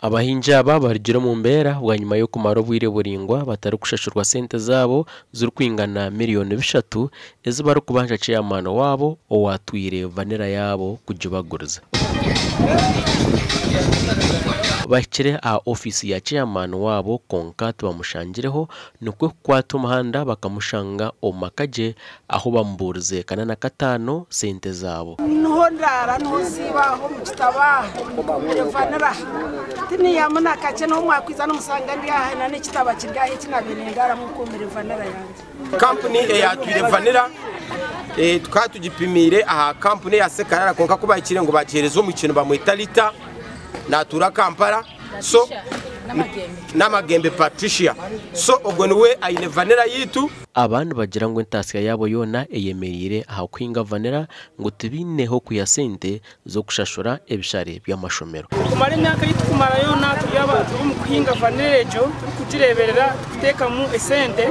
Abahingi aba barigire mu mbera bwa nyuma yo kumara obwire buringwa batari kushashurwa sente zabo z'urukwingana miliyoni 3 ezo bari kubanja chairman wabo owatwire vanera yabo kujibaguriza. Bakire a ofisi ya chairman wabo konkatu bamushangireho nukwe kwata umuhanda bakamushanga omakaje aho bamburize kanana katano sente zabo. Ndara ntuziba ho mukitaba vanera tini yamuna kace no mwakwiza no musanga ndi ahana n'ikitaba kirgahe kinabenengara mukomere vanera yanjye. Company yatwire vanera tukatugipimire aha company ya Sekarara konka kuba ikire ngo bakiherezo mu kintu bamwita lita natura Kampala so namagembe Patricia so ubwo niwe ayine vanera yitu. Abantu bagira ngo intasiya yabo yona eyemerire aha kwinga vanera ngo tubineho kuya sente zo kushashura ebishare by'amashomero. Kumara imyaka yitukumara yona tuyaba mu kwinga vanera ejo turi kujireberera tuteka mu esente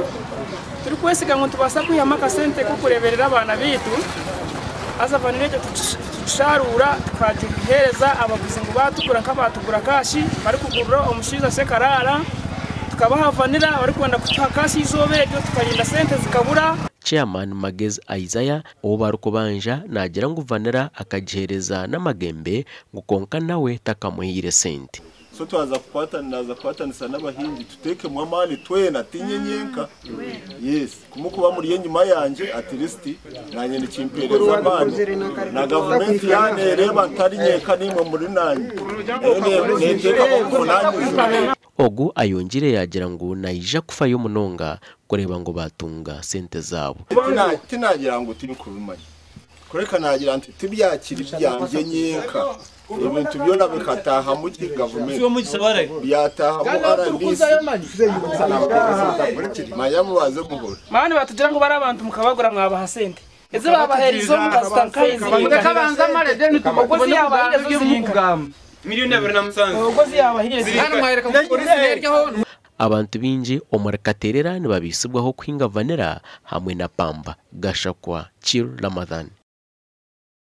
turi kwesiga ngo tubasa kuyamaka sente ko kureberera abana bitu aza vanera ejo tusharura twajuhereza abaguzi ngo batugura nk'abatugura kashi bari kugurura omushiza Sekarara tukabaha vanera bari kwenda kutuha kashi izobejo tukarinda sente zikabura. Chairman Magezi Isaiah uwo barukubanja nagira ngo vanera akajihereza n'amagembe ngo konka nawe takamuhire sente. So twaza kupatanisa n'abahingi tuteke mu amani twena tinyenyenka yes kumukuba muri yenyuma yanje at least nanye nikimpereza amani na government yane reba ntarinyeka nimwe muri nanye neteka kufunanye. Ogu ayongire yagira ngo nayija kufa yo munonga kureba ngo batunga sente zabo. Tinagira ngo turi kubimanya kureka nagira nti tubyakiri byanje nyenka ibintu byona bikataha mu government byataha mu RBC mayamu baze guhora mani batugira ngo bari abantu mukabagura mwabaha sente eze babaherizo mukazitankayizi kabanza mare deni tubogozi yabahiriza z'umugamba miliyoni 2 ugozi yabahiriza hano mwereka ko polisi yeryaho. Abantu binji omurakaterera nibabisibwaho kwinga vanera hamwe na pamba gashakwa Chill Ramadan.